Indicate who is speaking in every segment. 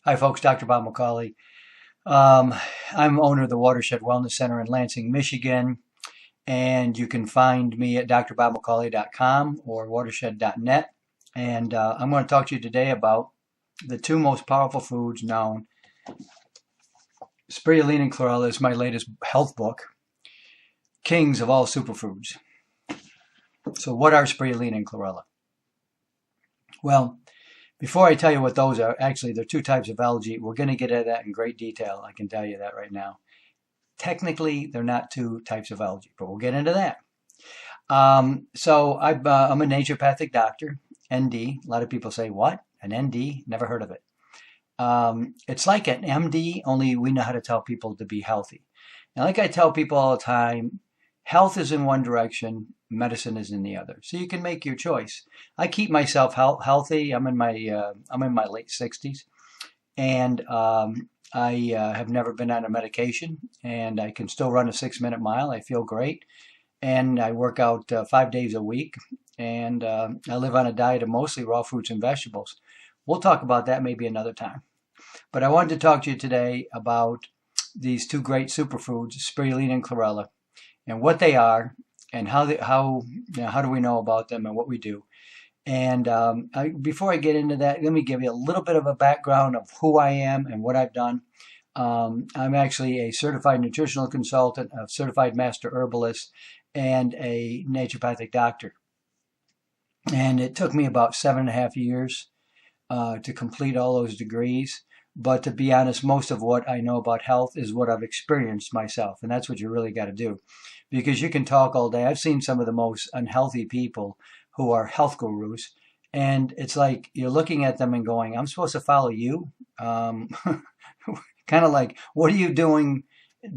Speaker 1: Hi, folks. Dr. Bob McCauley. Um, I'm owner of the Watershed Wellness Center in Lansing, Michigan, and you can find me at drbobmccauley.com or watershed.net. And I'm going to talk to you today about the two most powerful foods known. Spirulina and Chlorella is my latest health book, Kings of all superfoods. So what are Spirulina and Chlorella? Well, before I tell you what those are, actually, there are two types of algae. We're going to get into that in great detail. I can tell you that right now. Technically, they're not two types of algae, but we'll get into that. I'm a naturopathic doctor, ND. A lot of people say, what? An ND? Never heard of it. It's like an MD, only we know how to tell people to be healthy. And like I tell people all the time, health is in one direction, medicine is in the other. So you can make your choice. I keep myself healthy. I'm in my late 60s, and I have never been on a medication, and I can still run a 6-minute mile. I feel great, and I work out 5 days a week, and I live on a diet of mostly raw fruits and vegetables. We'll talk about that maybe another time. But I wanted to talk to you today about these two great superfoods, spirulina and chlorella, and what they are, and how do we know about them and what we do. And before I get into that, let me give you a little bit of a background of who I am and what I've done. I'm actually a certified nutritional consultant, a certified master herbalist, and a naturopathic doctor. And it took me about 7.5 years to complete all those degrees. But to be honest, most of what I know about health is what I've experienced myself. And that's what you really got to do. Because you can talk all day. I've seen some of the most unhealthy people who are health gurus. And it's like you're looking at them and going, I'm supposed to follow you? Kind of like, what are you doing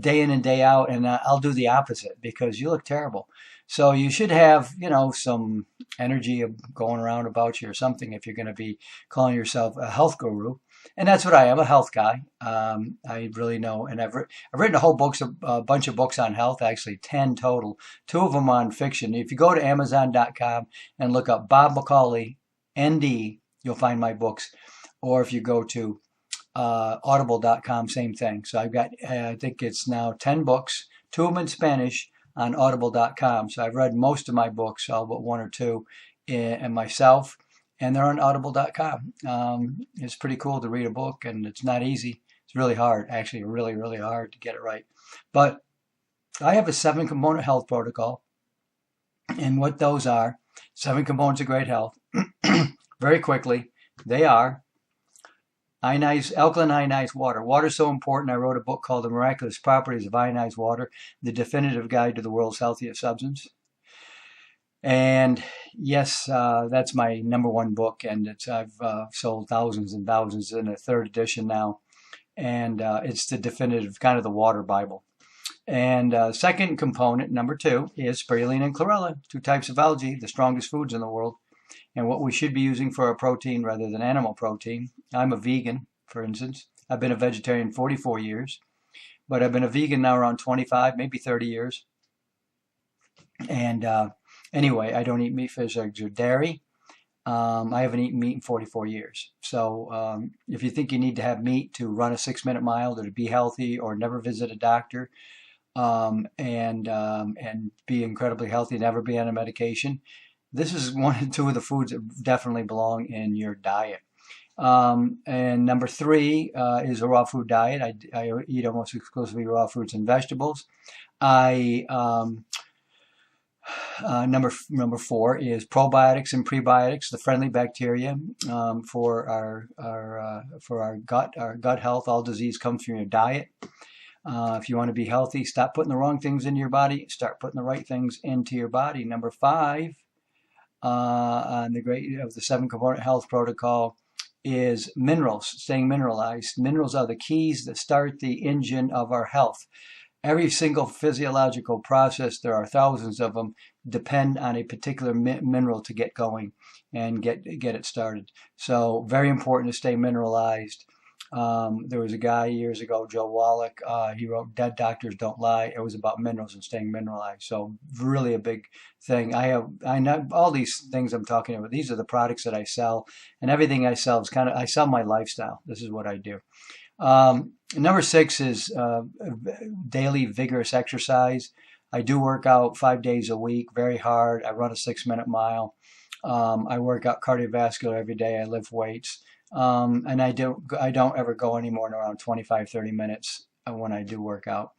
Speaker 1: day in and day out? And I'll do the opposite because you look terrible. So you should have, some energy going around about you or something if you're going to be calling yourself a health guru. And that's what I am, a health guy. I really know. And I've written a bunch of books on health, actually 10 total, 2 of them on fiction. If you go to Amazon.com and look up Bob McCauley, ND, you'll find my books. Or if you go to Audible.com, same thing. So I've got, I think it's now 10 books, 2 of them in Spanish on Audible.com. So I've read most of my books, all but 1 or 2, and myself. And they're on audible.com. It's pretty cool to read a book, and it's not easy. It's really hard, actually, really, really hard to get it right. But I have a 7-component health protocol, and what those are, 7 components of great health. Very quickly, they are alkaline ionized water. Water is so important. I wrote a book called The Miraculous Properties of Ionized Water, the definitive guide to the world's healthiest substance. And yes, that's my #1 book, and I've sold thousands and thousands in a 3rd edition now, and it's the definitive kind of the water Bible. And second component, #2, is spirulina and chlorella, 2 types of algae, the strongest foods in the world, and what we should be using for our protein rather than animal protein. I'm a vegan, for instance. I've been a vegetarian 44 years, but I've been a vegan now around 25, maybe 30 years. And anyway, I don't eat meat, fish, eggs, or dairy. I haven't eaten meat in 44 years. So if you think you need to have meat to run a 6-minute mile or to be healthy or never visit a doctor and be incredibly healthy, never be on a medication, this is 1 and 2 of the foods that definitely belong in your diet. And #3 is a raw food diet. I eat almost exclusively raw fruits and vegetables. Number 4 is probiotics and prebiotics, the friendly bacteria for our gut health. All disease comes from your diet. If you want to be healthy, stop putting the wrong things into your body. Start putting the right things into your body. Number 5 on the 7-component health protocol is minerals, staying mineralized. Minerals are the keys that start the engine of our health. Every single physiological process, there are thousands of them, depend on a particular mineral to get going and get it started. So very important to stay mineralized. There was a guy years ago, Joe Wallach, he wrote Dead Doctors Don't Lie. It was about minerals and staying mineralized. So really a big thing. I know all these things I'm talking about. These are the products that I sell, and everything I sell is I sell my lifestyle. This is what I do. Number 6 is daily vigorous exercise. I do work out 5 days a week, very hard. I run a 6-minute mile. I work out cardiovascular every day. I lift weights. And I don't ever go any more than around 25, 30 minutes when I do work out.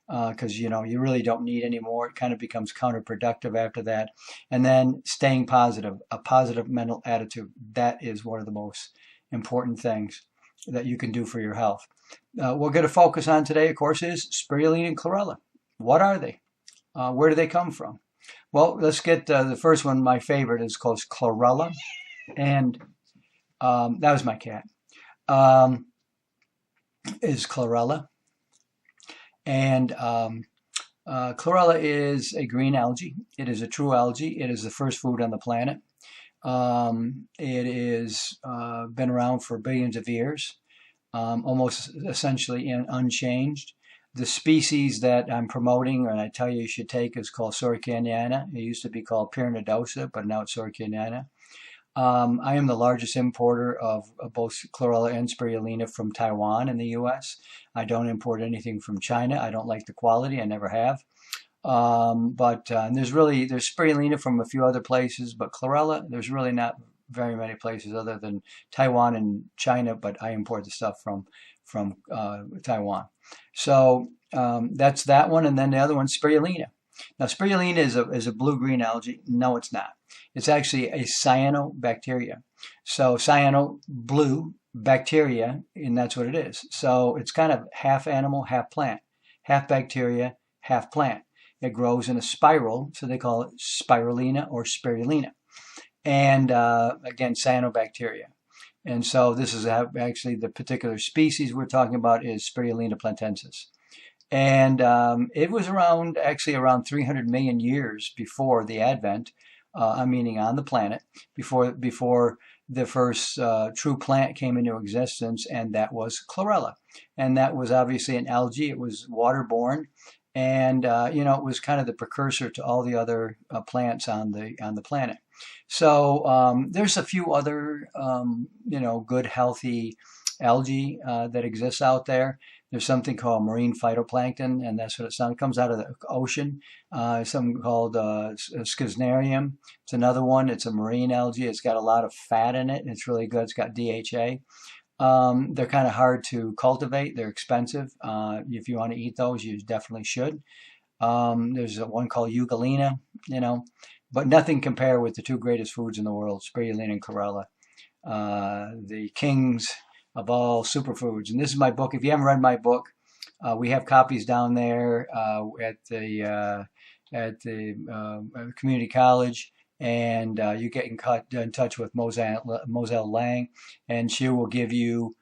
Speaker 1: Because you really don't need any more. It kind of becomes counterproductive after that. And then staying positive, a positive mental attitude. That is one of the most important things that you can do for your health. We're going to focus on today, of course, is spirulina and chlorella. What are they? Where do they come from? Well, let's get the first one. My favorite is called chlorella, and that was my cat. Is chlorella, and chlorella is a green algae. It is a true algae. It is the first food on the planet. It is been around for billions of years, almost essentially unchanged. The species that I'm promoting, and I tell you should take, is called Soricaniana. It used to be called Pyrenodosa, but now it's Soricaniana. I am the largest importer of both chlorella and spirulina from Taiwan in the U.S. I don't import anything from China. I don't like the quality. I never have. But there's spirulina from a few other places, but chlorella, there's really not very many places other than Taiwan and China, but I import the stuff from Taiwan. So that's that one, and then the other one, spirulina. Now, spirulina is a blue-green algae. No, it's not. It's actually a cyanobacteria. So cyano-blue bacteria, and that's what it is. So it's kind of half animal, half plant, half bacteria, half plant. It grows in a spiral, so they call it spirulina or spirulina. And again, cyanobacteria. And so this is actually the particular species we're talking about is Spirulina plantensis. And it was around 300 million years before the advent, meaning on the planet, before the first true plant came into existence, and that was chlorella. And that was obviously an algae. It was waterborne, and it was kind of the precursor to all the other plants on the planet. So there's a few other good healthy algae that exists out there. There's something called marine phytoplankton, and that's what it comes out of the ocean. Something called Schizonarium. It's another one. It's a marine algae. It's got a lot of fat in it. It's really good. It's got DHA. They're kind of hard to cultivate. They're expensive. If you want to eat those, you definitely should. There's one called Eugalena, but nothing compare with the two greatest foods in the world, spirulina and chlorella, the kings of all superfoods. And this is my book. If you haven't read my book, we have copies down there at the community college, and you get in touch with Moselle Lang, and she will give you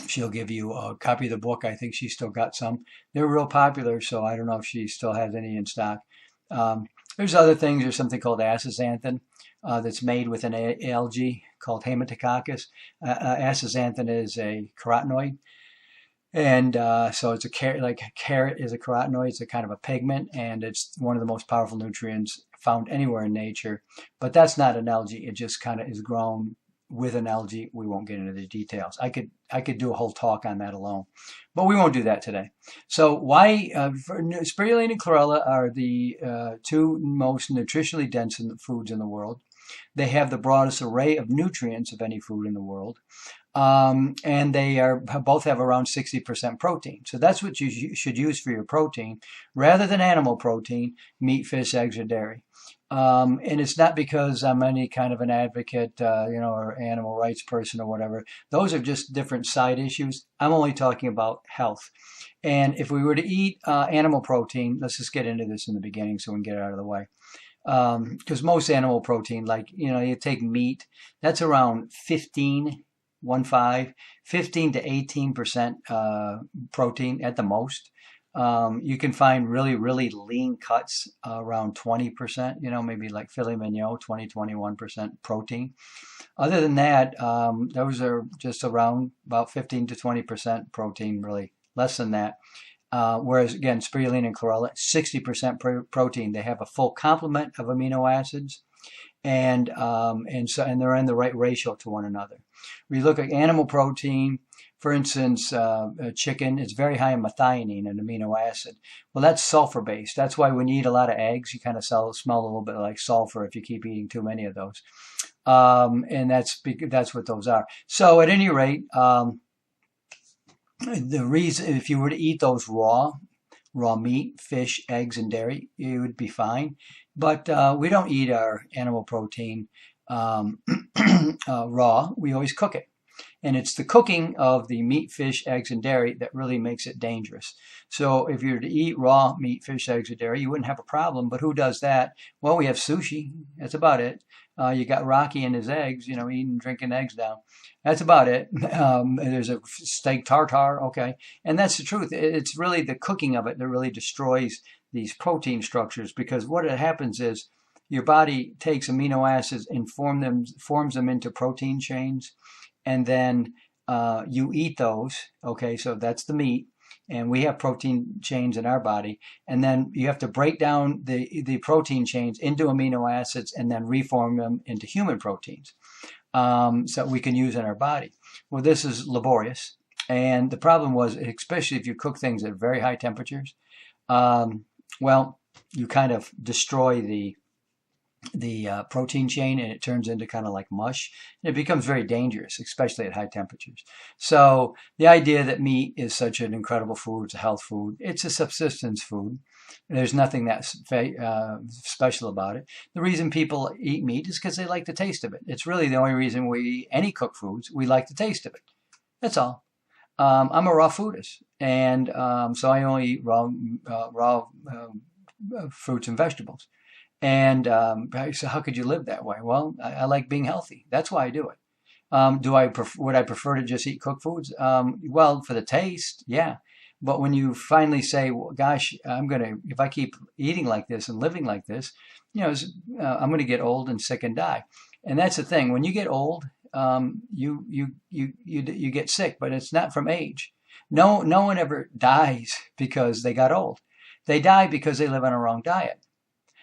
Speaker 1: she'll give you a copy of the book. I think she's still got some. They're real popular, so I don't know if she still has any in stock. There's other things. There's something called astaxanthin that's made with an algae called Haematococcus. Astaxanthin is a carotenoid, and so it's like a carrot is a carotenoid. It's a kind of a pigment, and it's one of the most powerful nutrients found anywhere in nature. But that's not an algae. It just kind of is grown with an algae. We won't get into the details. I could do a whole talk on that alone, but we won't do that today. So why spirulina and chlorella are the two most nutritionally dense foods in the world. They have the broadest array of nutrients of any food in the world, and they both have around 60% protein. So that's what you should use for your protein, rather than animal protein, meat, fish, eggs, or dairy. And it's not because I'm any kind of an advocate, or animal rights person or whatever. Those are just different side issues. I'm only talking about health. And if we were to eat animal protein, let's just get into this in the beginning so we can get it out of the way. Because most animal protein, like, you take meat, that's around 15 to 18% protein at the most. You can find really, really lean cuts around 20%, maybe like filet mignon, 20, 21% protein. Other than that, those are just around about 15 to 20% protein, really less than that. Whereas again, spirulina and chlorella, 60% protein. They have a full complement of amino acids, and they're in the right ratio to one another. We look at animal protein. For instance, chicken is very high in methionine, an amino acid. Well, that's sulfur-based. That's why when you eat a lot of eggs, you kind of smell a little bit like sulfur if you keep eating too many of those. And that's what those are. So at any rate, the reason, if you were to eat those raw meat, fish, eggs, and dairy, you would be fine. But we don't eat our animal protein raw. We always cook it. And it's the cooking of the meat, fish, eggs, and dairy that really makes it dangerous. So if you were to eat raw meat, fish, eggs, or dairy, you wouldn't have a problem. But who does that? Well, we have sushi. That's about it. You got Rocky and his eggs, eating, drinking eggs down. That's about it. There's a steak tartare, okay. And that's the truth. It's really the cooking of it that really destroys these protein structures, because what happens is your body takes amino acids and forms them into protein chains. And then you eat those, okay, so that's the meat, and we have protein chains in our body, and then you have to break down the protein chains into amino acids and then reform them into human proteins so we can use in our body. Well, this is laborious, and the problem was, especially if you cook things at very high temperatures, well, you kind of destroy the protein chain, and it turns into kind of like mush, and it becomes very dangerous, especially at high temperatures. So the idea that meat is such an incredible food, it's a health food, it's a subsistence food. There's nothing that special about it. The reason people eat meat is because they like the taste of it. It's really the only reason we eat any cooked foods. We like the taste of it. That's all. I'm a raw foodist, and so I only eat raw fruits and vegetables. And so how could you live that way? Well, I like being healthy. That's why I do it. Would I prefer to just eat cooked foods? Well, for the taste, yeah. But when you finally say, well, gosh, if I keep eating like this and living like this, I'm going to get old and sick and die. And that's the thing. When you get old, you get sick, but it's not from age. No one ever dies because they got old. They die because they live on a wrong diet.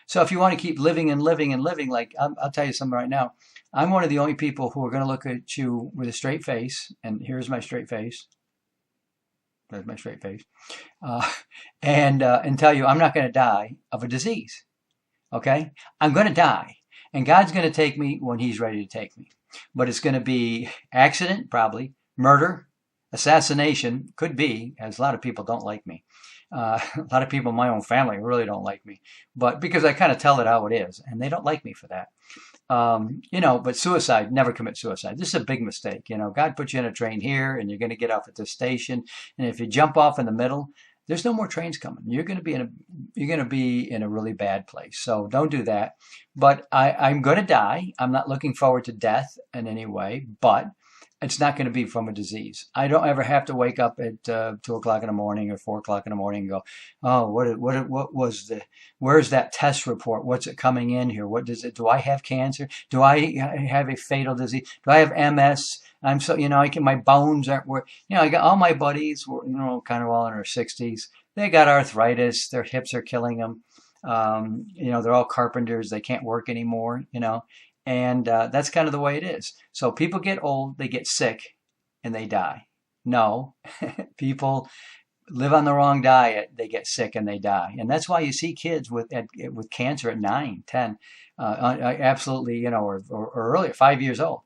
Speaker 1: So if you want to keep living and living and living, like I'll tell you something right now, I'm one of the only people who are going to look at you with a straight face, and here's my straight face. There's my straight face, and tell you I'm not going to die of a disease. Okay, I'm going to die, and God's going to take me when He's ready to take me. But it's going to be accident, probably murder, assassination, could be, as a lot of people don't like me. A lot of people in my own family really don't like me, but because I kind of tell it how it is, and they don't like me for that. But suicide, never commit suicide. This is a big mistake. God put you in a train here, and you're going to get off at this station, and if you jump off in the middle, there's no more trains coming. You're going to be in a really bad place. So don't do that. But I'm going to die. I'm not looking forward to death in any way, but it's not going to be from a disease. I don't ever have to wake up at 2 o'clock in the morning or 4 o'clock in the morning and go, oh, where's that test report? What's it coming in here? What does it, do I have cancer? Do I have a fatal disease? Do I have MS? I'm so, my bones aren't working. I got all my buddies, kind of all in their 60s. They got arthritis. Their hips are killing them. They're all carpenters. They can't work anymore, And that's kind of the way it is. So people get old, they get sick, and they die. No, people live on the wrong diet, they get sick and they die. And that's why you see kids with cancer at 9, 10, absolutely, or earlier, 5 years old.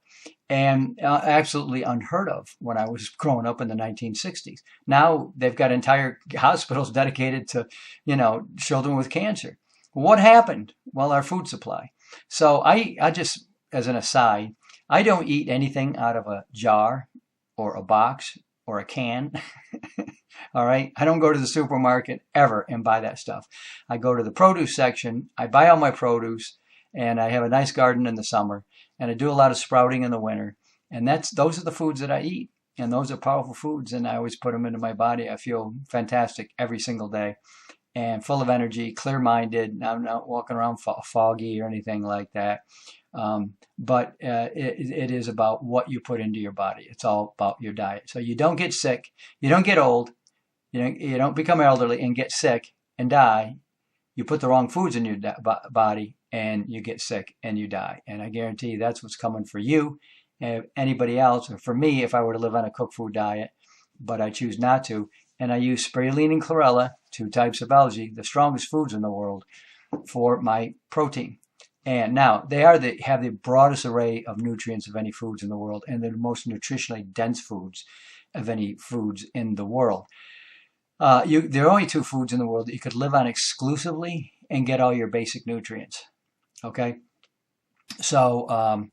Speaker 1: And absolutely unheard of when I was growing up in the 1960s. Now they've got entire hospitals dedicated to, children with cancer. What happened? Well, our food supply. So I just, as an aside, I don't eat anything out of a jar or a box or a can. All right. I don't go to the supermarket ever and buy that stuff. I go to the produce section. I buy all my produce, and I have a nice garden in the summer, and I do a lot of sprouting in the winter. And those are the foods that I eat. And those are powerful foods, and I always put them into my body. I feel fantastic every single day and full of energy, clear-minded. I'm not walking around foggy or anything like that. But it is about what you put into your body. It's all about your diet. So you don't get sick, you don't get old, you don't become elderly and get sick and die. You put the wrong foods in your body and you get sick and you die. And I guarantee that's what's coming for you, anybody else, or for me if I were to live on a cooked food diet, but I choose not to. And I use spirulina and chlorella, 2 types of algae, the strongest foods in the world, for my protein. And now they have the broadest array of nutrients of any foods in the world, and they're the most nutritionally dense foods of any foods in the world. There are only 2 foods in the world that you could live on exclusively and get all your basic nutrients. Okay, so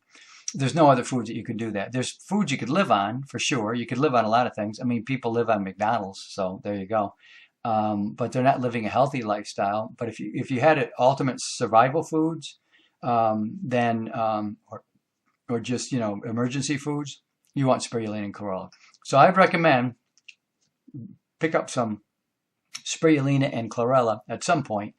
Speaker 1: there's no other foods that you could do that. There's foods you could live on for sure. You could live on a lot of things. I mean, people live on McDonald's, so there you go. But they're not living a healthy lifestyle. But if you had ultimate survival foods, then or just emergency foods, you want spirulina and chlorella. So I'd recommend pick up some spirulina and chlorella at some point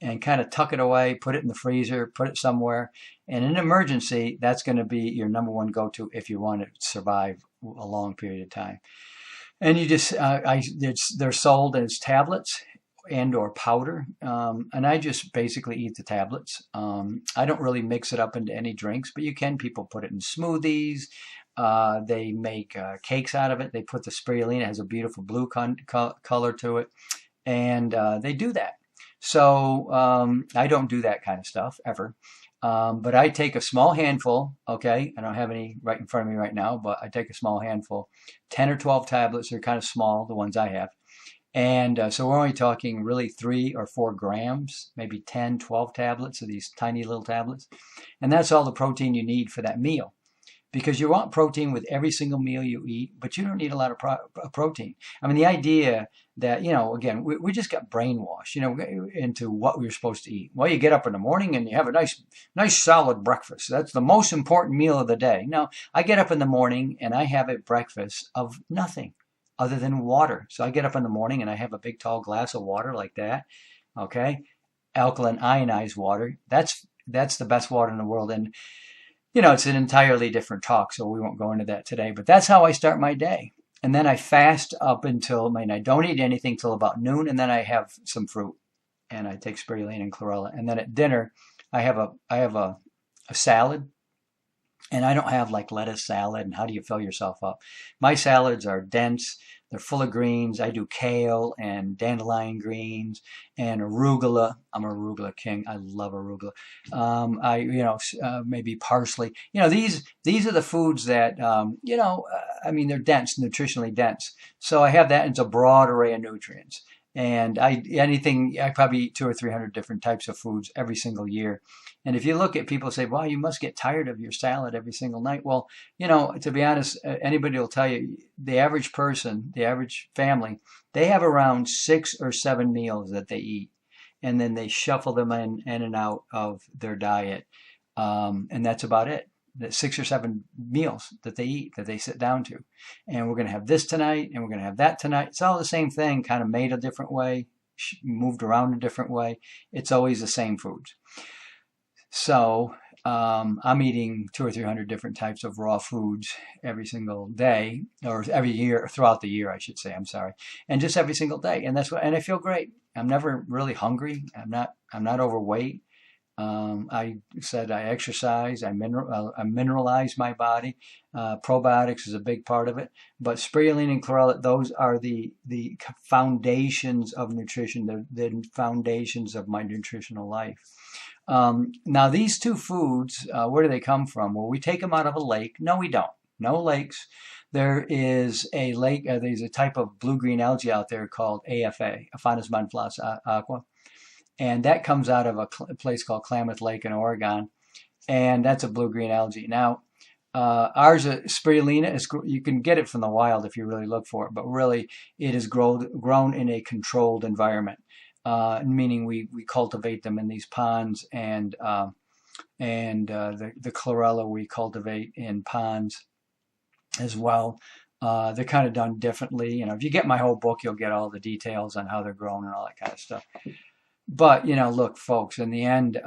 Speaker 1: and kind of tuck it away, put it in the freezer, put it somewhere. And in an emergency, that's going to be your #1 go-to if you want to survive a long period of time. And you just, they're sold as tablets and or powder, and I just basically eat the tablets. I don't really mix it up into any drinks, but you can. People put it in smoothies. They make cakes out of it. They put the spirulina, it has a beautiful blue color to it, and they do that. So I don't do that kind of stuff ever. But I take a small handful, okay? I don't have any right in front of me right now, but I take a small handful, 10 or 12 tablets. They're kind of small, the ones I have. And so we're only talking really 3 or 4 grams, maybe 10, 12 tablets of these tiny little tablets. And that's all the protein you need for that meal. Because you want protein with every single meal you eat, but you don't need a lot of protein. I mean, the idea that, again, we just got brainwashed, into what we were supposed to eat. Well, you get up in the morning and you have a nice solid breakfast. That's the most important meal of the day. Now, I get up in the morning and I have a breakfast of nothing other than water. So I get up in the morning and I have a big tall glass of water like that, okay? Alkaline ionized water. That's the best water in the world. And it's an entirely different talk, so we won't go into that today. But that's how I start my day. And then I fast up until, I don't eat anything till about noon, and then I have some fruit. And I take spirulina and chlorella. And then at dinner, I have a salad. And I don't have like lettuce salad and how do you fill yourself up. My salads are dense. They're full of greens. I do kale and dandelion greens and arugula. I'm an arugula king. I love arugula. Maybe parsley. These are the foods that, they're dense, nutritionally dense. So I have that. It's a broad array of nutrients. And I probably eat 200 or 300 different types of foods every single year. And if you look at people say, well, you must get tired of your salad every single night. Well, to be honest, anybody will tell you, the average person, the average family, they have around 6 or 7 meals that they eat. And then they shuffle them in and out of their diet. And that's about it. The 6 or 7 meals that they eat, that they sit down to. And we're going to have this tonight, and we're going to have that tonight. It's all the same thing, kind of made a different way, moved around a different way. It's always the same foods. So I'm eating 200 or 300 different types of raw foods every single day, or every year, throughout the year, I should say. I'm sorry, and just every single day, and I feel great. I'm never really hungry. I'm not overweight. I said I exercise. I mineralize my body. Probiotics is a big part of it. But spirulina and chlorella, those are the foundations of nutrition. The foundations of my nutritional life. Now these 2 foods, where do they come from? Well, we take them out of a lake. No, we don't. No lakes. There is a lake. There's a type of blue-green algae out there called AFA, Aphanes monflaus aqua. And that comes out of a place called Klamath Lake in Oregon. And that's a blue-green algae. Now, ours, spirulina, you can get it from the wild if you really look for it. But really, it is grown in a controlled environment. Meaning we cultivate them in these ponds, and the chlorella we cultivate in ponds as well. They're kind of done differently. You know, if you get my whole book, you'll get all the details on how they're grown and all that kind of stuff. But, you know, look, folks, in the end,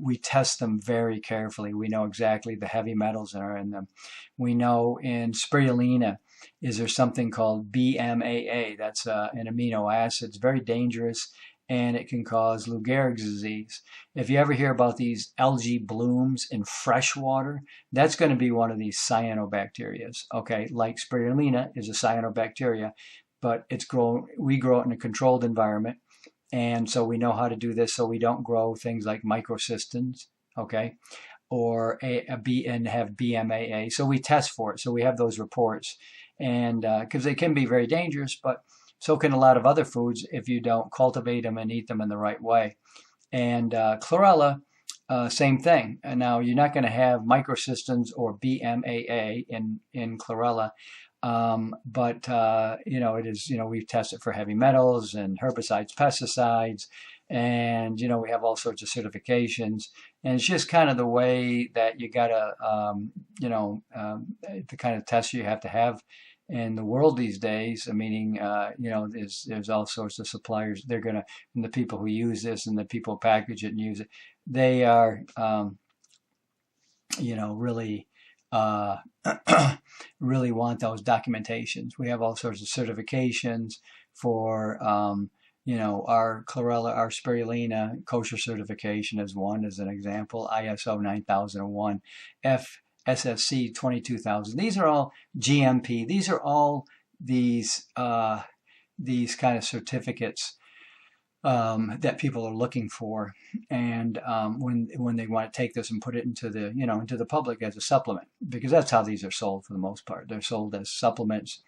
Speaker 1: we test them very carefully. We know exactly the heavy metals that are in them. We know in spirulina, is there something called BMAA? That's an amino acid. It's very dangerous, and it can cause Lou Gehrig's disease. If you ever hear about these algae blooms in fresh water, that's going to be one of these cyanobacteria. Okay, like spirulina is a cyanobacteria, but we grow it in a controlled environment. And so we know how to do this so we don't grow things like microcystins, okay, or have BMAA. So we test for it. So we have those reports. And because they can be very dangerous, but so can a lot of other foods if you don't cultivate them and eat them in the right way. And chlorella, same thing. And now you're not going to have microcystins or BMAA in chlorella. But it is, we've tested for heavy metals and herbicides, pesticides, and, we have all sorts of certifications. And it's just kind of the way that you got to, the kind of tests you have to have in the world these days. Meaning, there's all sorts of suppliers. They're going to, and the people who use this and the people who package it and use it, they are, really, really want those documentations. We have all sorts of certifications for, our chlorella, our spirulina kosher certification is one, as an example, ISO 9001, FSSC 22000. These are all GMP. These are all these kind of certificates that people are looking for, and when they want to take this and put it into the public as a supplement, because that's how these are sold for the most part. They're sold as supplements.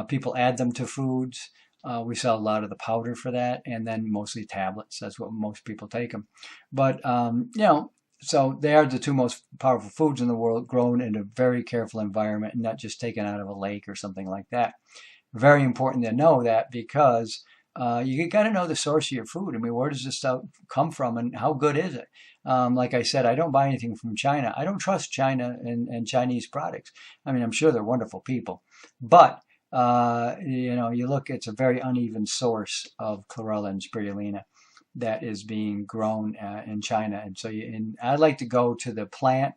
Speaker 1: People add them to foods. We sell a lot of the powder for that, and then mostly tablets. That's what most people take them. But so they are the two most powerful foods in the world, grown in a very careful environment and not just taken out of a lake or something like that. Very important to know that, because you got to know the source of your food. I mean, where does this stuff come from and how good is it? Like I said, I don't buy anything from China. I don't trust China and Chinese products. I mean, I'm sure they're wonderful people, but you look, it's a very uneven source of chlorella and spirulina that is being grown in China. And so I like to go to the plant.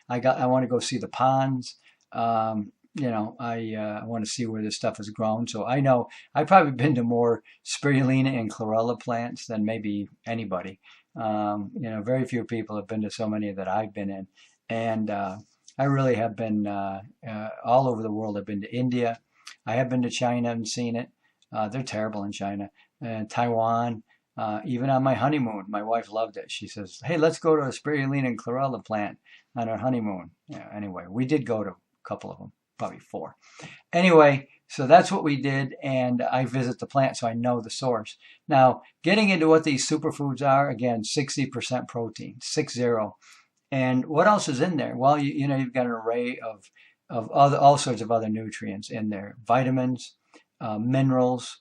Speaker 1: I want to go see the ponds. I want to see where this stuff is grown. So I know I've probably been to more spirulina and chlorella plants than maybe anybody. Very few people have been to so many that I've been in. And I really have been all over the world. I've been to India. I have been to China and seen it. They're terrible in China. And Taiwan. Even on my honeymoon, my wife loved it. She says, "Hey, let's go to a spirulina and chlorella plant on our honeymoon." Yeah, anyway, we did go to a couple of them. Probably 4. Anyway, so that's what we did, and I visit the plant, so I know the source. Now, getting into what these superfoods are, again, 60% protein, 60. And what else is in there? Well, you've got an array of all sorts of other nutrients in there. Vitamins, minerals,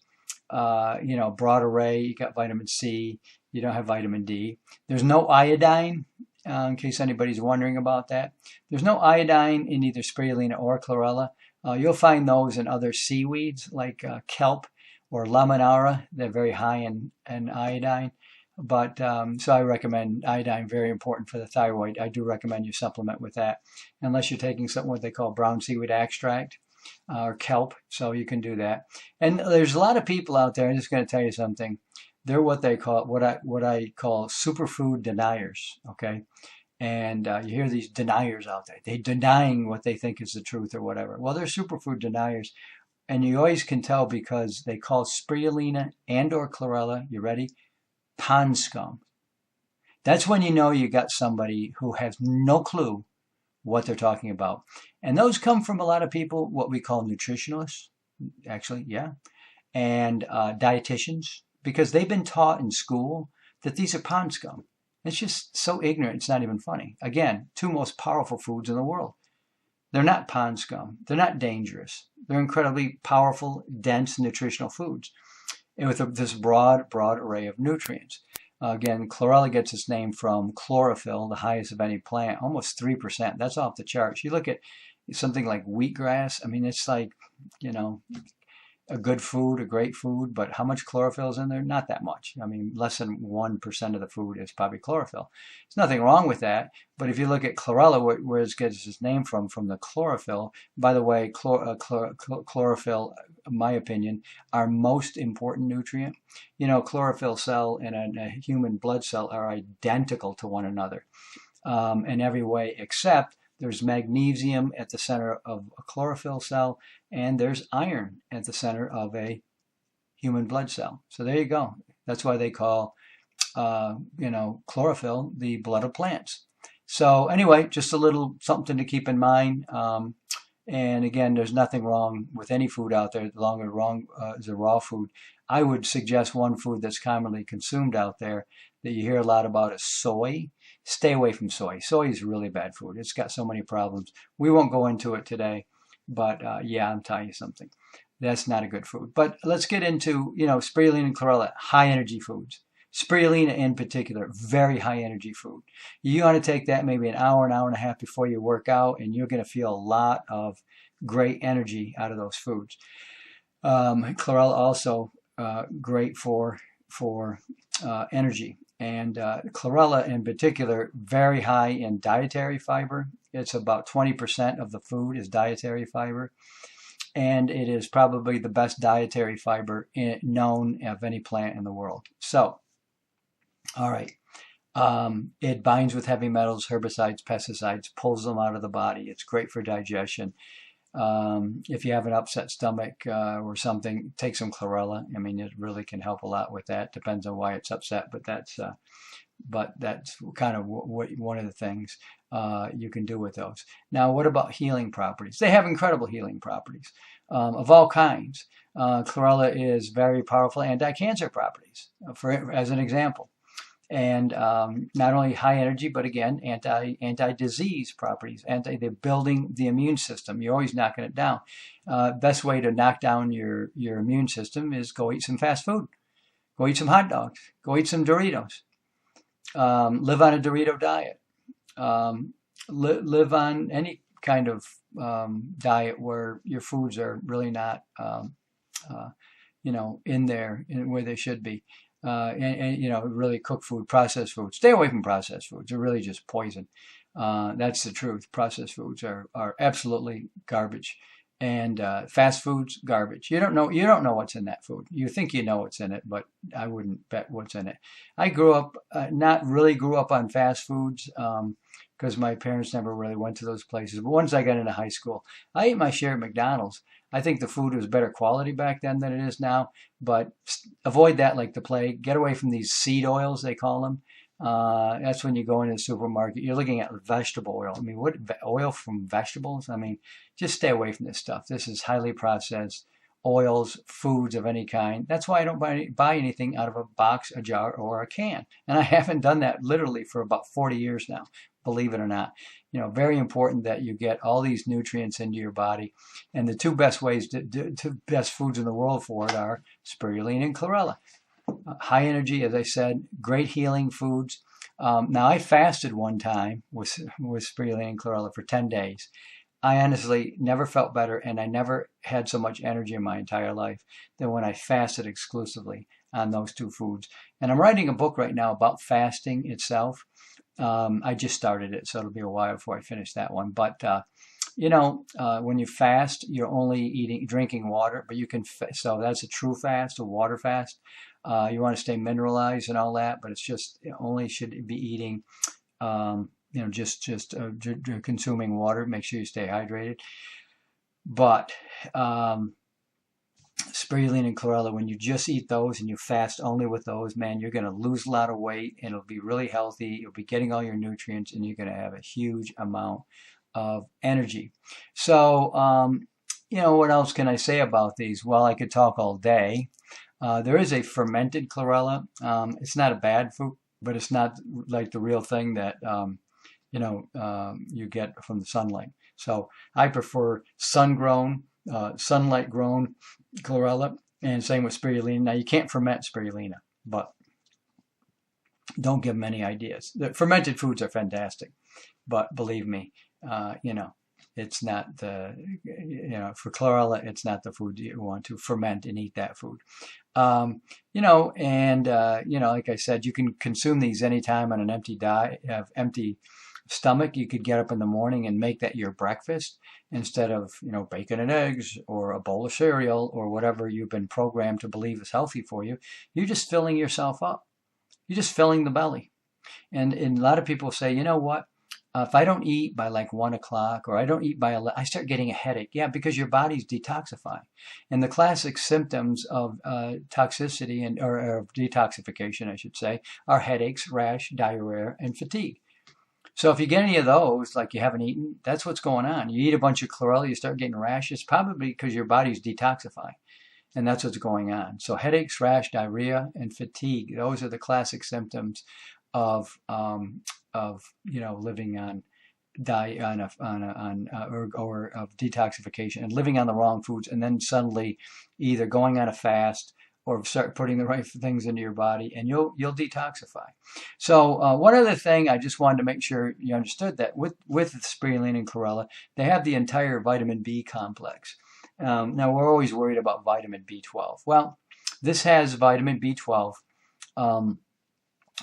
Speaker 1: broad array. You got vitamin C. You don't have vitamin D. There's no iodine. In case anybody's wondering about that. There's no iodine in either spirulina or chlorella. You'll find those in other seaweeds like kelp or laminara. They're very high in iodine. But so I recommend iodine, very important for the thyroid. I do recommend you supplement with that, unless you're taking something what they call brown seaweed extract or kelp. So you can do that. And there's a lot of people out there, I'm just going to tell you something. They're what I call superfood deniers, okay? And you hear these deniers out there. They're denying what they think is the truth or whatever. Well, they're superfood deniers. And you always can tell because they call spirulina and or chlorella, you ready? Pond scum. That's when you know you got somebody who has no clue what they're talking about. And those come from a lot of people, what we call nutritionists, actually, yeah, and dietitians, because they've been taught in school that these are pond scum. It's just so ignorant, it's not even funny. Again, 2 most powerful foods in the world. They're not pond scum. They're not dangerous. They're incredibly powerful, dense, nutritional foods, and with this broad array of nutrients. Again, chlorella gets its name from chlorophyll, the highest of any plant, almost 3%. That's off the charts. You look at something like wheatgrass. I mean, it's like, you know, a good food, a great food, but how much chlorophyll is in there? Not that much. I mean, less than 1% of the food is probably chlorophyll. There's nothing wrong with that, but if you look at chlorella, where it gets its name from the chlorophyll, by the way, chlorophyll, in my opinion, our most important nutrient. You know, chlorophyll cell and a human blood cell are identical to one another in every way, except there's magnesium at the center of a chlorophyll cell, and there's iron at the center of a human blood cell. So there you go. That's why they call, you know, chlorophyll the blood of plants. So anyway, just a little something to keep in mind. And again, there's nothing wrong with any food out there, as long as a raw food. I would suggest one food that's commonly consumed out there that you hear a lot about is soy. Stay away from soy. Soy is really bad food. It's got so many problems. We won't go into it today, but yeah, I'm telling you something. That's not a good food. But let's get into, you know, spirulina and chlorella, high energy foods. Spirulina in particular, very high energy food. You want to take that maybe an hour and a half before you work out, and you're going to feel a lot of great energy out of those foods. Chlorella also great for energy. And chlorella in particular, very high in dietary fiber. It's about 20% of the food is dietary fiber. And it is probably the best dietary fiber known of any plant in the world. So, all right. It binds with heavy metals, herbicides, pesticides, pulls them out of the body. It's great for digestion. If you have an upset stomach or something, take some chlorella. I mean, it really can help a lot with that. Depends on why it's upset, but that's kind of one of the things you can do with those. Now, what about healing properties? They have incredible healing properties of all kinds. Chlorella is very powerful anti-cancer properties, as an example. And not only high energy, but again, anti-disease properties. They're building the immune system. You're always knocking it down. Best way to knock down your immune system is go eat some fast food. Go eat some hot dogs. Go eat some Doritos. Live on a Dorito diet. Live on any kind of diet where your foods are really not, you know, in there where they should be. And you know, really cook food, processed food. Stay away from processed foods. They're really just poison. That's the truth. Processed foods are absolutely garbage, and fast foods garbage. You don't know what's in that food. You think you know what's in it, but I wouldn't bet what's in it. I grew up grew up on fast foods because my parents never really went to those places. But once I got into high school, I ate my share at McDonald's. I think the food was better quality back then than it is now, but avoid that like the plague. Get away from these seed oils, they call them. That's when you go into the supermarket. You're looking at vegetable oil. I mean, what oil from vegetables? I mean, just stay away from this stuff. This is highly processed oils, foods of any kind. That's why I don't buy anything out of a box, a jar, or a can. And I haven't done that literally for about 40 years now, believe it or not. You know, very important that you get all these nutrients into your body. And the two best best foods in the world for it are spirulina and chlorella. High energy, as I said, great healing foods. Now, I fasted one time with spirulina and chlorella for 10 days. I honestly never felt better, and I never had so much energy in my entire life than when I fasted exclusively on those two foods. And I'm writing a book right now about fasting itself. I just started it, so it'll be a while before I finish that one. But you know, when you fast, you're only drinking water, but you can. So that's a true fast, a water fast. You want to stay mineralized and all that, but it's just only should be eating. You know, just consuming water. Make sure you stay hydrated. But spirulina and chlorella, when you just eat those and you fast only with those, man, you're going to lose a lot of weight and it'll be really healthy. You'll be getting all your nutrients and you're going to have a huge amount of energy. So, you know, what else can I say about these? Well, I could talk all day. There is a fermented chlorella. It's not a bad food, but it's not like the real thing that, you know, you get from the sunlight. So I prefer sun-grown, sunlight-grown chlorella, and same with spirulina. Now, you can't ferment spirulina, but Don't give them any ideas. The fermented foods are fantastic, but believe me, you know, it's not the, you know, for chlorella, it's not the food you want to ferment and eat that food. You know, and, you know, like I said, you can consume these anytime on an empty diet, empty stomach. You could get up in the morning and make that your breakfast instead of, you know, bacon and eggs or a bowl of cereal or whatever you've been programmed to believe is healthy for you. You're just filling yourself up. You're just filling the belly. And a lot of people say, you know what? If I don't eat by like 1 o'clock or I don't eat by 11, I start getting a headache. Yeah, because your body's detoxifying. And the classic symptoms of toxicity or detoxification, I should say, are headaches, rash, diarrhea, and fatigue. So if you get any of those, like you haven't eaten, that's what's going on. You eat a bunch of chlorella, you start getting rashes, probably because your body's detoxifying. And that's what's going on. So headaches, rash, diarrhea, and fatigue. Those are the classic symptoms of you know, living on or of detoxification and living on the wrong foods, and then suddenly either going on a fast or start putting the right things into your body, and you'll detoxify. So one other thing, I just wanted to make sure you understood that with spirulina and chlorella, they have the entire vitamin B complex. Now we're always worried about vitamin B12. Well, this has vitamin B12.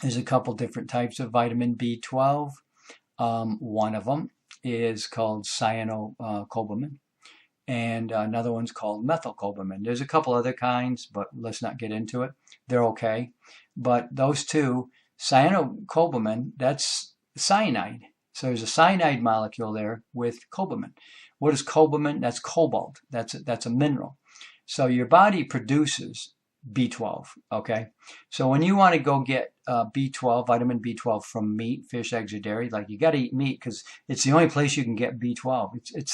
Speaker 1: There's a couple different types of vitamin B12. One of them is called cyanocobalamin, and another one's called methylcobalamin. There's a couple other kinds, but let's not get into it. They're okay. But those two, cyanocobalamin, that's cyanide. So there's a cyanide molecule there with cobalamin. What is cobalamin? That's cobalt. That's a mineral. So your body produces B12, okay? So when you want to go get B12, vitamin B12 from meat, fish, eggs, or dairy, like you got to eat meat because it's the only place you can get B12. It's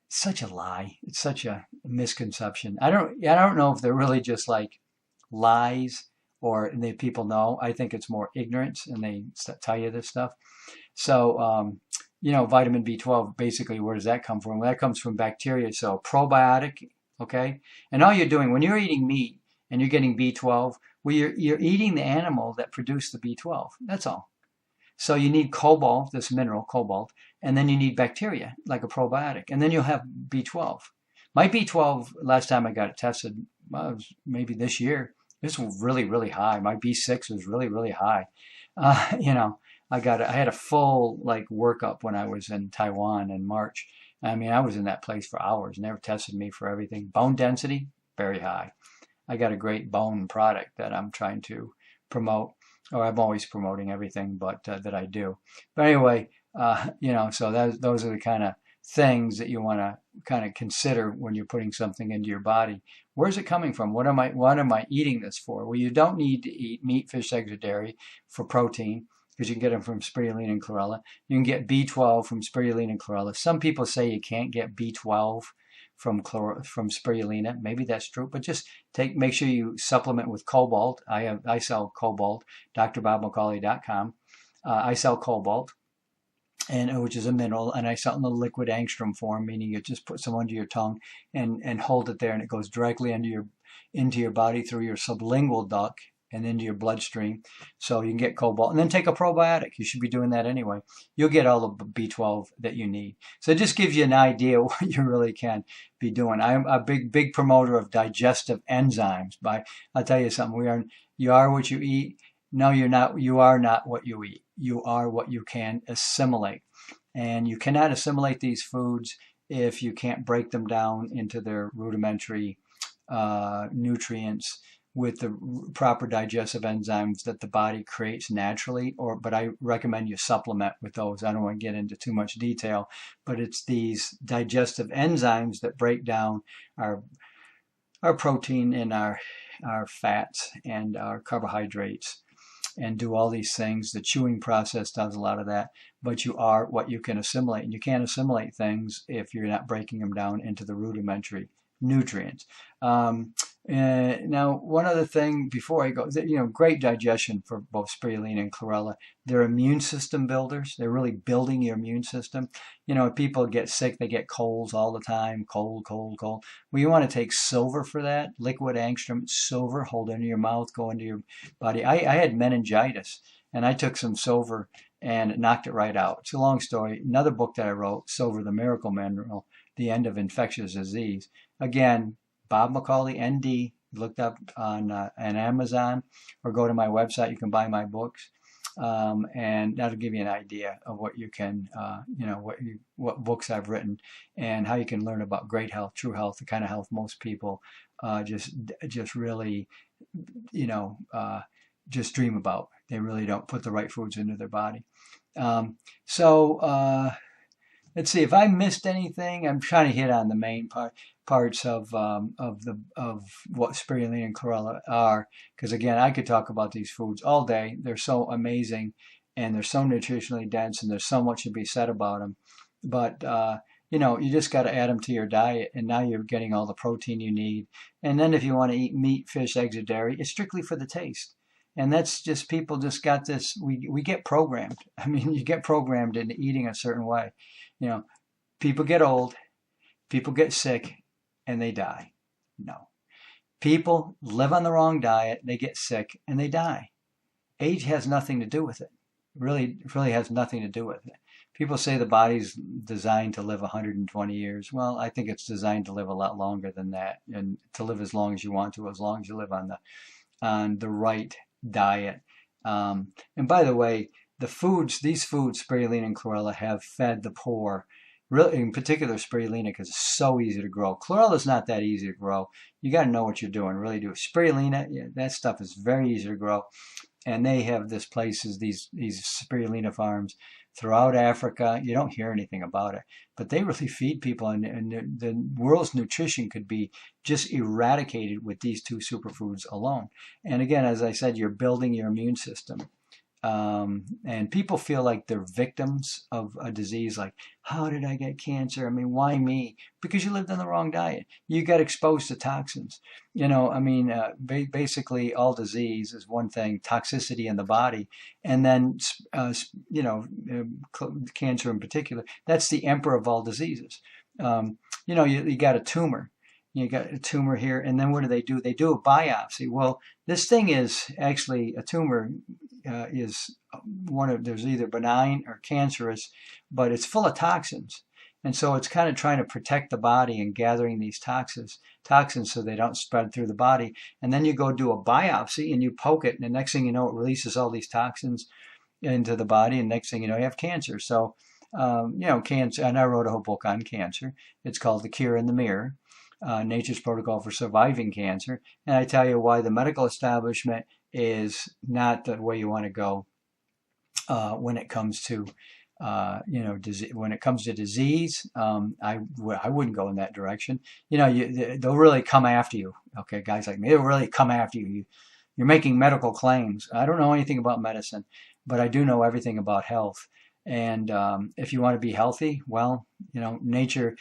Speaker 1: such a lie. It's such a misconception. I don't know if they're really just like lies or people know. I think it's more ignorance and they tell you this stuff. So, you know, vitamin B12, basically, where does that come from? Well, that comes from bacteria. So probiotic, okay? And all you're doing, when you're eating meat and you're getting B12, well, you're eating the animal that produced the B12. That's all. So you need cobalt, this mineral, cobalt, and then you need bacteria, like a probiotic, and then you'll have B12. My B12, last time I got it tested, well, it was maybe this year, it was really, really high. My B6 was really, really high. You know, I had a full like workup when I was in Taiwan in March. I mean, I was in that place for hours, and they were testing me for everything. Bone density, very high. I got a great bone product that I'm trying to promote, or I'm always promoting everything but that I do. But anyway, you know, so those are the kind of things that you want to kind of consider when you're putting something into your body. Where's it coming from? What am I eating this for? Well, you don't need to eat meat, fish, eggs, or dairy for protein, because you can get them from spirulina and chlorella. You can get B12 from spirulina and chlorella. Some people say you can't get B12 from spirulina. Maybe that's true, but just make sure you supplement with cobalt. I sell cobalt, drbobmccauley.com. I sell cobalt, and which is a mineral, and I sell it in the liquid angstrom form, meaning you just put some under your tongue and hold it there, and it goes directly into your body through your sublingual duct and into your bloodstream. So you can get cobalt, and then take a probiotic. You should be doing that anyway. You'll get all the B12 that you need. So it just gives you an idea what you really can be doing. I'm a big promoter of digestive enzymes. I'll tell you something. You are what you eat. No, you're not. You are not what you eat. You are what you can assimilate. And you cannot assimilate these foods if you can't break them down into their rudimentary nutrients with the proper digestive enzymes that the body creates naturally. But I recommend you supplement with those. I don't want to get into too much detail, but it's these digestive enzymes that break down our protein and our fats and our carbohydrates and do all these things. The chewing process does a lot of that, but you are what you can assimilate, and you can't assimilate things if you're not breaking them down into the rudimentary nutrients. Now, one other thing before I go, great digestion for both spirulina and chlorella. They're immune system builders. They're really building your immune system. People get sick, they get colds all the time, cold, cold, cold. Well, you want to take silver for that, liquid angstrom, silver, hold it into your mouth, go into your body. I had meningitis, and I took some silver and it knocked it right out. It's a long story. Another book that I wrote, Silver, the Miracle Mineral, The End of Infectious Disease. Again, Bob McCauley, ND. Looked up on Amazon, or go to my website. You can buy my books, and that'll give you an idea of what you can, what books I've written, and how you can learn about great health, true health, the kind of health most people just really, just dream about. They really don't put the right foods into their body. Let's see if I missed anything. I'm trying to hit on the main parts of what spirulina and chlorella are, because again, I could talk about these foods all day. They're so amazing, and they're so nutritionally dense, and there's so much to be said about them. But you just got to add them to your diet, and now you're getting all the protein you need. And then if you want to eat meat, fish, eggs, or dairy, it's strictly for the taste. And that's just, people just got this. We get programmed. I mean, you get programmed into eating a certain way. People get old, people get sick, and they die. No. People live on the wrong diet, they get sick, and they die. Age has nothing to do with it. Really has nothing to do with it. People say the body's designed to live 120 years. Well, I think it's designed to live a lot longer than that, and to live as long as you want to, as long as you live on the right diet. And by the way, these foods, spirulina and chlorella, have fed the poor. Really, in particular, spirulina, because it's so easy to grow. Chlorella is not that easy to grow. You got to know what you're doing, really do. Spirulina, that stuff is very easy to grow, and they have these spirulina farms throughout Africa. You don't hear anything about it, but they really feed people, and the world's nutrition could be just eradicated with these two superfoods alone. And again, as I said, you're building your immune system. And people feel like they're victims of a disease, like, how did I get cancer? I mean, why me? Because you lived on the wrong diet. You got exposed to toxins. Basically all disease is one thing, toxicity in the body. And then, cancer in particular, that's the emperor of all diseases. You got a tumor. You got a tumor here, and then what do? They do a biopsy. Well, this thing is actually a tumor. There's either benign or cancerous, but it's full of toxins. And so it's kind of trying to protect the body and gathering these toxins so they don't spread through the body. And then you go do a biopsy and you poke it, and the next thing you know, it releases all these toxins into the body, and next thing you know, you have cancer. So, cancer, and I wrote a whole book on cancer. It's called The Cure in the Mirror, Nature's Protocol for Surviving Cancer. And I tell you why the medical establishment is not the way you want to go when it comes to when it comes to disease. I wouldn't go in that direction. They'll really come after you. Okay, guys like me, they'll really come after you. You're making medical claims. I don't know anything about medicine, but I do know everything about health. And if you want to be healthy, well, nature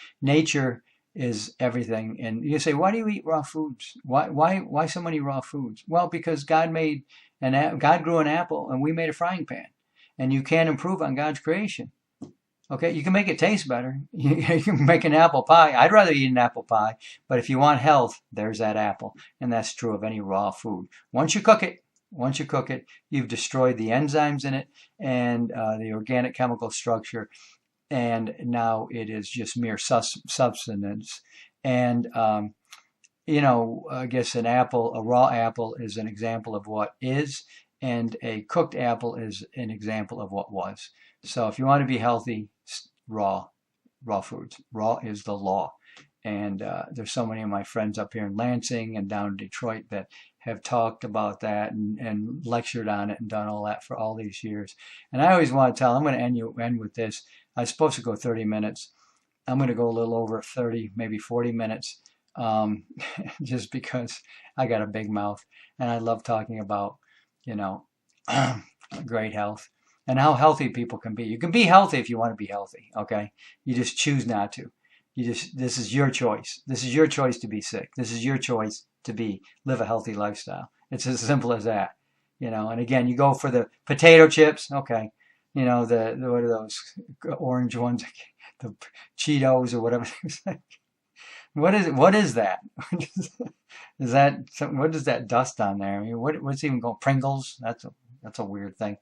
Speaker 1: is everything. And you say, why do you eat raw foods? Why so many raw foods? Well, because God grew an apple, and we made a frying pan. And you can't improve on God's creation. Okay, you can make it taste better. You can make an apple pie. I'd rather eat an apple pie. But if you want health, there's that apple. And that's true of any raw food. Once you cook it, you've destroyed the enzymes in it and the organic chemical structure. And now it is just mere substance. And, I guess a raw apple is an example of what is, and a cooked apple is an example of what was. So if you want to be healthy, raw foods. Raw is the law. And there's so many of my friends up here in Lansing and down in Detroit that have talked about that and lectured on it and done all that for all these years. And I always want to tell, I'm going to end with this. I was supposed to go 30 minutes. I'm going to go a little over 30, maybe 40 minutes, just because I got a big mouth. And I love talking about, great health and how healthy people can be. You can be healthy if you want to be healthy, okay? You just choose not to. This is your choice. This is your choice to be sick. This is your choice to live a healthy lifestyle. It's as simple as that, and again, you go for the potato chips. Okay. The what are those orange ones? The Cheetos or whatever. What is that? Is that something? What is that dust on there? I mean, what's even called Pringles? That's a weird thing.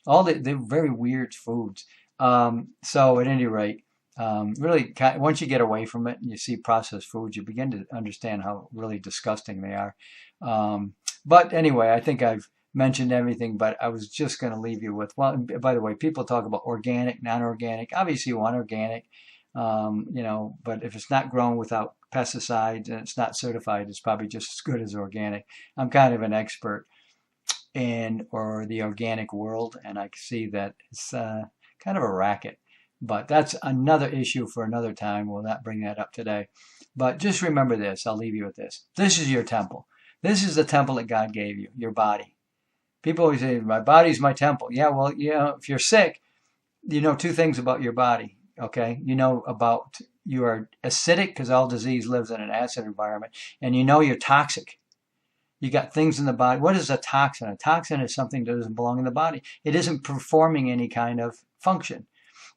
Speaker 1: All they're very weird foods. So at any rate, really, once you get away from it and you see processed foods, you begin to understand how really disgusting they are. But anyway, I think I've mentioned everything, but I was just going to leave you with, well, by the way, people talk about organic, non-organic. Obviously, you want organic, but if it's not grown without pesticides and it's not certified, it's probably just as good as organic. I'm kind of an expert or the organic world, and I see that it's kind of a racket. But that's another issue for another time. We'll not bring that up today. But just remember this. I'll leave you with this. This is your temple. This is the temple that God gave you, your body. People always say, my body's my temple. Yeah, well, if you're sick, you know two things about your body, okay? You know about you are acidic because all disease lives in an acid environment, and you know you're toxic. You got things in the body. What is a toxin? A toxin is something that doesn't belong in the body. It isn't performing any kind of function.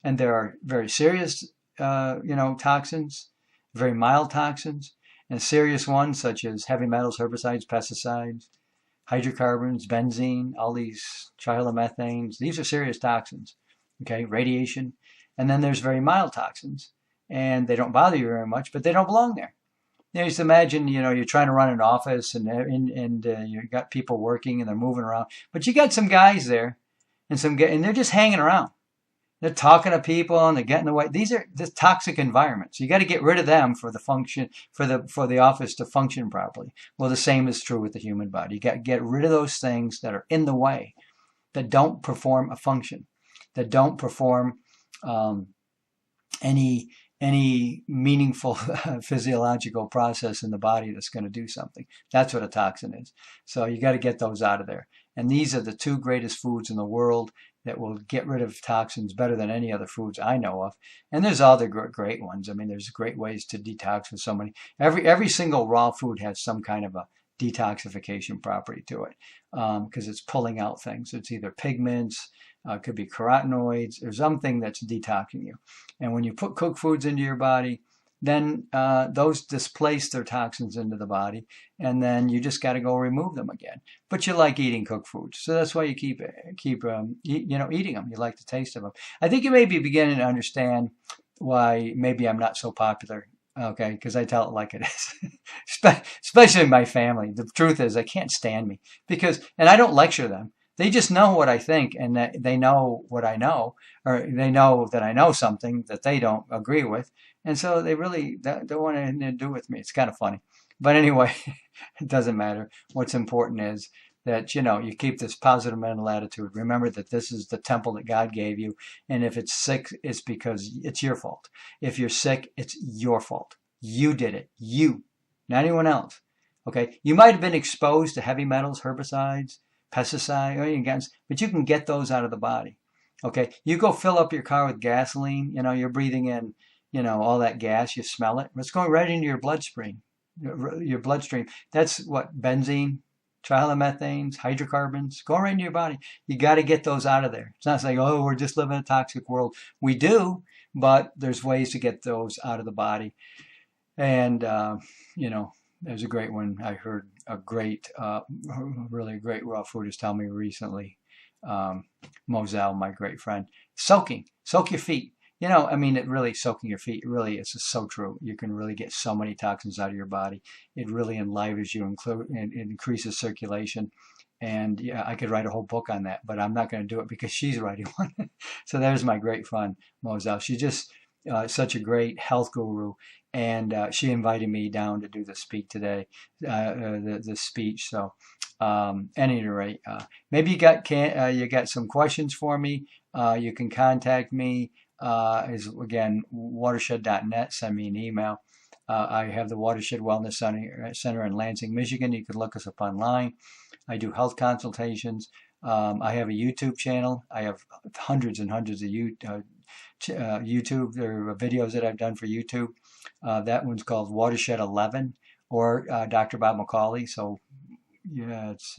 Speaker 1: And there are very serious, toxins, very mild toxins, and serious ones such as heavy metals, herbicides, pesticides, hydrocarbons, benzene, all these trimethanes. These are serious toxins, okay, radiation. And then there's very mild toxins, and they don't bother you very much, but they don't belong there. Just imagine, you're trying to run an office and you've got people working and they're moving around, but you got some guys there and they're just hanging around. They're talking to people and they're getting away. These are the toxic environments. You got to get rid of them for the office to function properly. Well, the same is true with the human body. You got to get rid of those things that are in the way, that don't perform a function, that don't perform any meaningful physiological process in the body that's going to do something. That's what a toxin is. So you got to get those out of there. And these are the two greatest foods in the world that will get rid of toxins better than any other foods I know of. And there's other great ones. I mean, there's great ways to detox with so many. Every single raw food has some kind of a detoxification property to it because it's pulling out things. It's either pigments, it could be carotenoids, or something that's detoxing you. And when you put cooked foods into your body, then those displace their toxins into the body, and then you just got to go remove them again. But you like eating cooked foods, so that's why you keep eating them. You like the taste of them. I think you may be beginning to understand why maybe I'm not so popular, okay? Because I tell it like it is, especially my family. The truth is, they can't stand me and I don't lecture them. They just know what I think, and that they know what I know, or they know that I know something that they don't agree with. And so they really don't want anything to do with me. It's kind of funny. But anyway, it doesn't matter. What's important is that, you keep this positive mental attitude. Remember that this is the temple that God gave you. And if it's sick, it's because it's your fault. If you're sick, it's your fault. You did it. You, not anyone else. Okay? You might have been exposed to heavy metals, herbicides, pesticide, but you can get those out of the body. Okay? You go fill up your car with gasoline, you're breathing in, all that gas, you smell it. It's going right into your bloodstream. That's what benzene, trimethanes, hydrocarbons, going right into your body. You got to get those out of there. It's not saying, oh, we're just living in a toxic world. We do, but there's ways to get those out of the body. And, there's a great one. I heard really great raw foodist tell me recently, Moselle, my great friend, soak your feet. It really soaking your feet, really, it's just so true. You can really get so many toxins out of your body. It really enlivens you, and increases circulation. And yeah, I could write a whole book on that, but I'm not going to do it because she's writing one. So there's my great friend, Moselle. She's just such a great health guru. And she invited me down to do the speak today, the speech. So, at any rate, maybe you got some questions for me. You can contact me. Is again watershed.net. Send me an email. I have the Watershed Wellness Center in Lansing, Michigan. You can look us up online. I do health consultations. I have a YouTube channel. I have hundreds and hundreds of YouTube videos that I've done for YouTube. That one's called Watershed 11 or Dr. Bob McCauley. So yeah, it's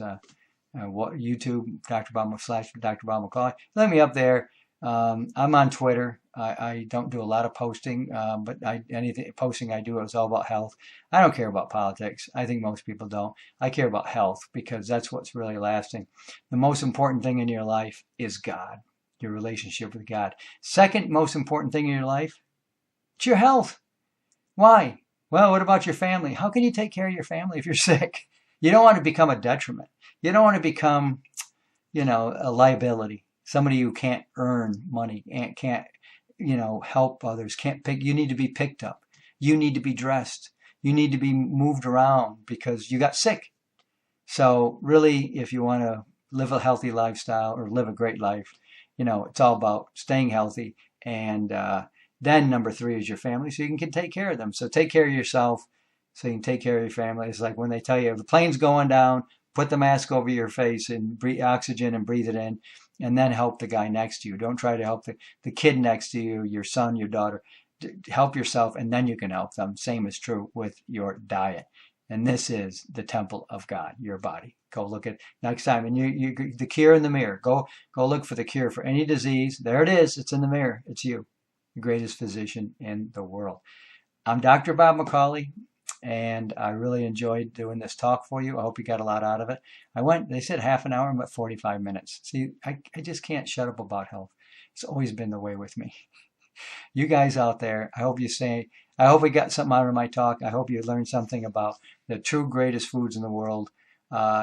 Speaker 1: YouTube, Dr. Bob / Dr. Bob McCauley. Let me up there. I'm on Twitter. I don't do a lot of posting, but anything posting I do is all about health. I don't care about politics. I think most people don't. I care about health because that's what's really lasting. The most important thing in your life is God, your relationship with God. Second most important thing in your life, it's your health. Why? Well, what about your family? How can you take care of your family if you're sick? You don't want to become a detriment. You don't want to become, a liability. Somebody who can't earn money and can't, help others, can't pick. You need to be picked up. You need to be dressed. You need to be moved around because you got sick. So really, if you want to live a healthy lifestyle or live a great life, it's all about staying healthy. And then number 3 is your family, so you can take care of them. So take care of yourself so you can take care of your family. It's like when they tell you if the plane's going down, put the mask over your face and breathe oxygen and breathe it in, and then help the guy next to you. Don't try to help the kid next to you, your son, your daughter. Help yourself, and then you can help them. Same is true with your diet. And this is the temple of God, your body. Go look at next time. And the cure in the mirror. Go look for the cure for any disease. There it is. It's in the mirror. It's you, the greatest physician in the world. I'm Dr. Bob McCauley, and I really enjoyed doing this talk for you. I hope you got a lot out of it. They said half an hour, but 45 minutes. See, I just can't shut up about health. It's always been the way with me. You guys out there, I hope we got something out of my talk. I hope you learned something about the true greatest foods in the world.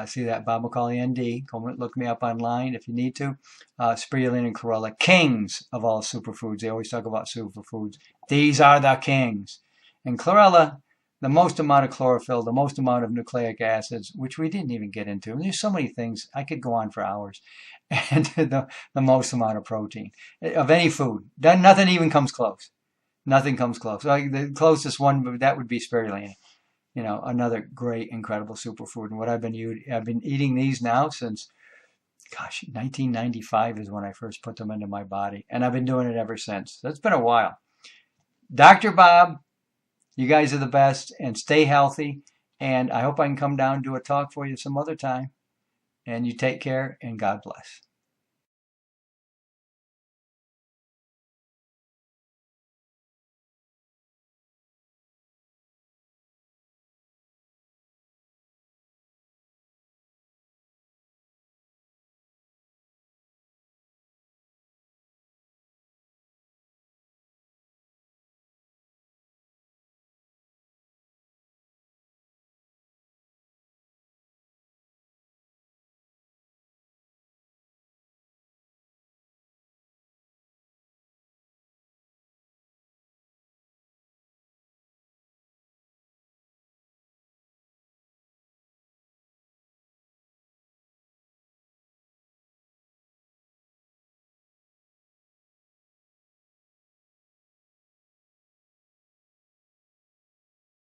Speaker 1: See that, Bob McCauley, ND. Go look me up online if you need to. Spirulina and Chlorella, kings of all superfoods. They always talk about superfoods. These are the kings. And Chlorella, the most amount of chlorophyll, the most amount of nucleic acids, which we didn't even get into. And there's so many things. I could go on for hours. And the most amount of protein of any food. Nothing even comes close. Nothing comes close. Like the closest one, that would be spirulina. Another great, incredible superfood. And what I've been eating these now since, 1995 is when I first put them into my body. And I've been doing it ever since. So it's been a while. Dr. Bob, you guys are the best, and stay healthy. And I hope I can come down and do a talk for you some other time. And you take care, and God bless.